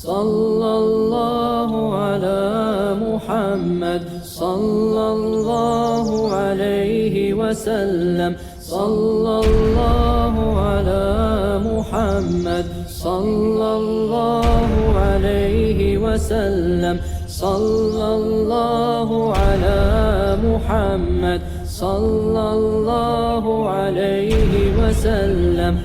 सल्लल्लाहु अला मुहम्मद सल्लल्लाहु अलैहि वसल्लम सल्लल्लाहु अला मुहम्मद सल्लल्लाहु अलैहि वसल्लम सल्लल्लाहु अला मुहम्मद सल्लल्लाहु अलैहि वसल्लम।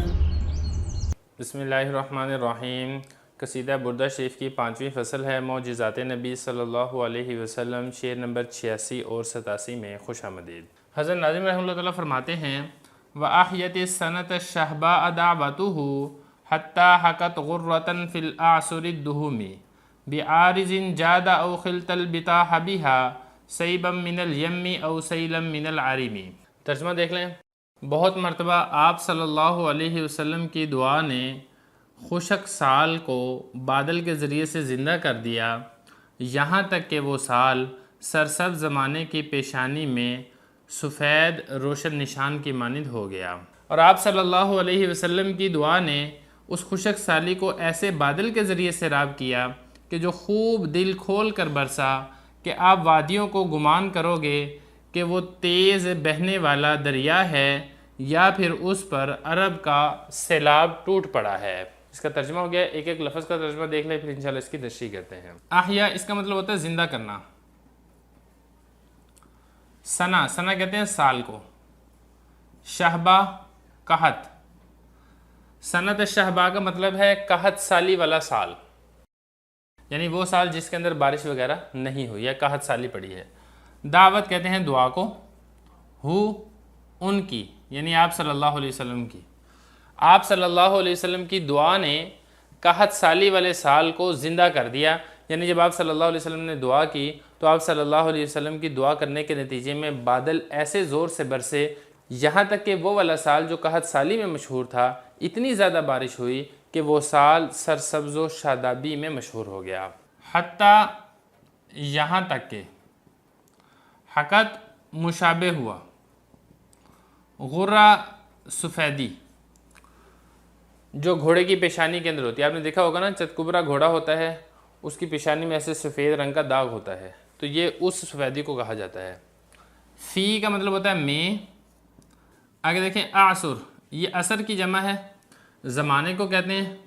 बिस्मिल्लाहिर्रहमानिर्रहीम। कसीदा बुर्दा शरीफ की 5वीं फ़सल है। मौजिज़ात नबी सल्लल्लाहु अलैहि वसल्लम, शेर नंबर 86 और 87 में खुश आमदीद। हज़रत नाज़िम रहमतुल्लाह तआला फरमाते हैं, व आहियत सनत शहबा अदावतुहु हत्ता हकत गुर्रतन फिल आसुरिद दुहुमी बिआरिजिन जादा औ खिलतल बिताह बिहा सैबम मिनल यम्मी औ सैलम मिनल आरिमी। तर्जुमा देख लें। बहुत मरतबा आप सल्लल्लाहु अलैहि वसल्लम की दुआ ने खुशक साल को बादल के ज़रिए से ज़िंदा कर दिया, यहाँ तक कि वो साल सरसब्ज़ ज़माने की पेशानी में सफ़ेद रोशन निशान की मानिंद हो गया। और आप सल्लल्लाहु अलैहि वसल्लम की दुआ ने उस खुशक साली को ऐसे बादल के ज़रिए से राब किया कि जो खूब दिल खोल कर बरसा कि आप वादियों को गुमान करोगे कि वो तेज़ बहने वाला दरिया है या फिर उस पर अरब का सैलाब टूट पड़ा है। इसका तर्जुमा हो गया। एक एक लफ्ज़ का तर्जुमा देख लें, फिर इंशाल्लाह इसकी तशरीह करते हैं। आहिया इसका मतलब होता है जिंदा करना। सना, सना कहते हैं साल को। शहबा कहत, सनत शहबा का मतलब है कहत साली वाला साल, यानी वो साल जिसके अंदर बारिश वगैरह नहीं हुई या कहत साली पड़ी है। दावत कहते हैं दुआ को। हु उनकी, यानी आप सल्लल्लाहु अलैहि वसल्लम की। आप सल्लल्लाहु अलैहि वसल्लम की दुआ ने कहत साली वाले साल को ज़िंदा कर दिया, यानी जब आप सल्लल्लाहु अलैहि वसल्लम ने दुआ की तो आप सल्लल्लाहु अलैहि वसल्लम की दुआ करने के नतीजे में बादल ऐसे ज़ोर से बरसे, यहाँ तक कि वो वाला साल जो कहत साली में मशहूर था, इतनी ज़्यादा बारिश हुई कि वो साल सरसब्ज़ व शादाबी में मशहूर हो गया। हत्ता यहाँ तक के, हकत मुशाबे हुआ, गुर्रा सफ़ेदी जो घोड़े की पेशानी के अंदर होती है। आपने देखा होगा ना, चतकुबरा घोड़ा होता है, उसकी पेशानी में ऐसे सफ़ेद रंग का दाग होता है, तो ये उस सफ़ेदी को कहा जाता है। फ़ी का मतलब होता है में। आगे देखें आसुर, ये असर की जमा है, ज़माने को कहते हैं।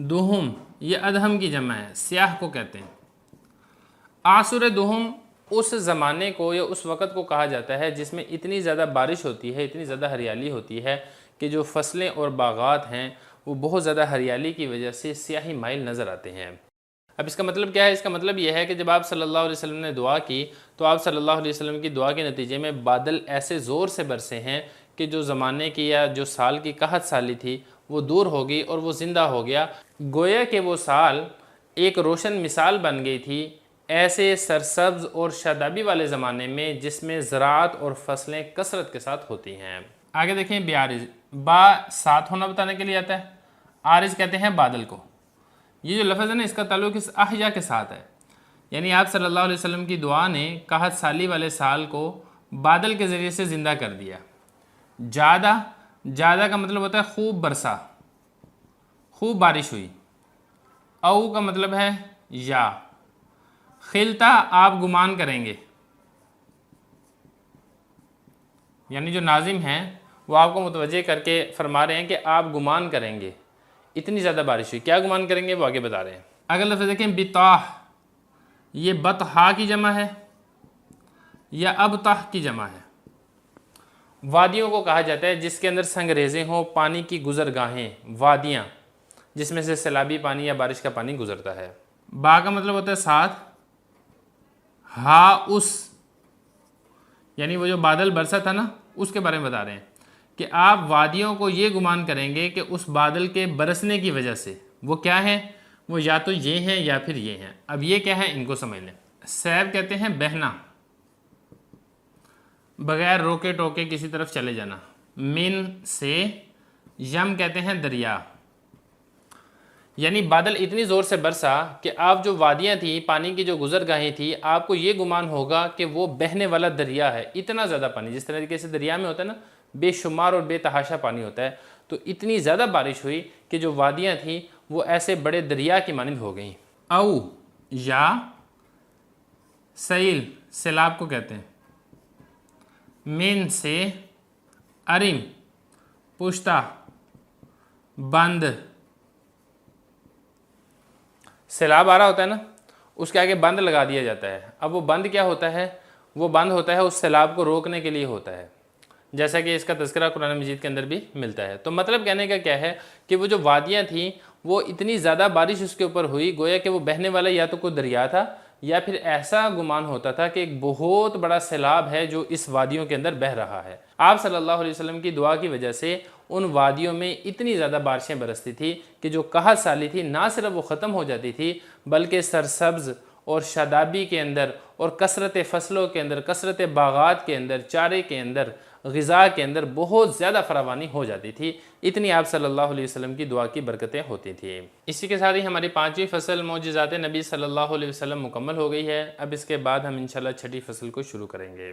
दुहुम ये अदहम की जमा है, स्याह को कहते हैं। आसुर दुहुम उस ज़माने को या उस वक़्त को कहा जाता है जिसमें इतनी ज़्यादा बारिश होती है, इतनी ज़्यादा हरियाली होती है कि जो फसलें और बागात हैं वो बहुत ज़्यादा हरियाली की वजह से स्याही माइल नज़र आते हैं। अब इसका मतलब क्या है? इसका मतलब यह है कि जब आप सल्लल्लाहु अलैहि वसल्लम ने दुआ की तो आप सल्लल्लाहु अलैहि वसल्लम की दुआ के नतीजे में बादल ऐसे ज़ोर से बरसे हैं कि जो ज़माने की या जो साल की कहत साली थी वो दूर हो गई और वो ज़िंदा हो गया। गोया कि वो साल एक रोशन मिसाल बन गई थी ऐसे सरसब्ज़ और शादाबी वाले ज़माने में जिसमें ज़राअत और फसलें कसरत के साथ होती हैं। आगे देखें बिआरिज, बा साथ होना बताने के लिए आता है। आरिज कहते हैं बादल को। ये जो लफ्ज़ है ना, इसका ताल्लुक इस अहया के साथ है, यानी आप सल्लल्लाहु अलैहि वसल्लम की दुआ ने कहत साली वाले साल को बादल के ज़रिए से ज़िंदा कर दिया। ज़्यादा, ज़्यादा का मतलब होता है खूब बरसा, खूब बारिश हुई। औ का मतलब है या। खिलता आप गुमान करेंगे, यानी जो नाजिम हैं वो आपको मुतवज्जे करके फरमा रहे हैं कि आप गुमान करेंगे, इतनी ज़्यादा बारिश हुई। क्या गुमान करेंगे वो आगे बता रहे हैं। अगर लफ्ज़ देखें बिताह, ये बतहा की जमा है या अबताह की जमा है। वादियों को कहा जाता है जिसके अंदर संगरेज़ें हों, पानी की गुजरगाहें, वादियाँ जिसमें से सैलाबी पानी या बारिश का पानी गुजरता है। बा का मतलब होता है साथ। हा उस, यानी वो जो बादल बरसा था ना उसके बारे में बता रहे हैं कि आप वादियों को ये गुमान करेंगे कि उस बादल के बरसने की वजह से वो क्या है, वो या तो ये हैं या फिर ये हैं। अब ये क्या है इनको समझ लें। सैब कहते हैं बहना, बगैर रोके टोके किसी तरफ चले जाना। मिन से, यम कहते हैं दरिया, यानी बादल इतनी ज़ोर से बरसा कि आप जो वादियाँ थी, पानी की जो गुजरगाहें थी, आपको ये गुमान होगा कि वो बहने वाला दरिया है। इतना ज़्यादा पानी, जिस तरीके से दरिया में होता है ना, बेशुमार और बेतहाशा पानी होता है, तो इतनी ज़्यादा बारिश हुई कि जो वादियाँ थीं वो ऐसे बड़े दरिया की मानिंद हो गई। औ या सैल सैलाब को कहते हैं, मिन से, अरिम पुश्ता, बंद। सैलाब आ रहा होता है ना, उसके आगे बंद लगा दिया जाता है। अब वो बंद क्या होता है? वो बंद होता है उस सैलाब को रोकने के लिए होता है, जैसा कि इसका तज़किरा कुरान मजीद के अंदर भी मिलता है। तो मतलब कहने का क्या है कि वो जो वादियाँ थीं वो इतनी ज़्यादा बारिश उसके ऊपर हुई, गोया कि वो बहने वाला या तो कोई दरिया था या फिर ऐसा गुमान होता था कि एक बहुत बड़ा सैलाब है जो इस वादियों के अंदर बह रहा है। आप सल्लल्लाहु अलैहि वसल्लम की दुआ की वजह से उन वादियों में इतनी ज़्यादा बारिशें बरसती थी कि जो कहत साली थी ना सिर्फ वो ख़त्म हो जाती थी बल्कि सरसब्ज़ और शादाबी के अंदर और कसरत फसलों के अंदर, कसरत बागात के अंदर, चारे के अंदर, ग़िज़ा के अंदर बहुत ज़्यादा फरावानी हो जाती थी। इतनी आप सल्लल्लाहु अलैहि वसल्लम की दुआ की बरकतें होती थी। इसी के साथ ही हमारी 5वीं फसल मौजिज़ात नबी सल्लल्लाहु अलैहि वसल्लम मुकम्मल हो गई है। अब इसके बाद हम इंशाल्लाह 6ठी फसल को शुरू करेंगे।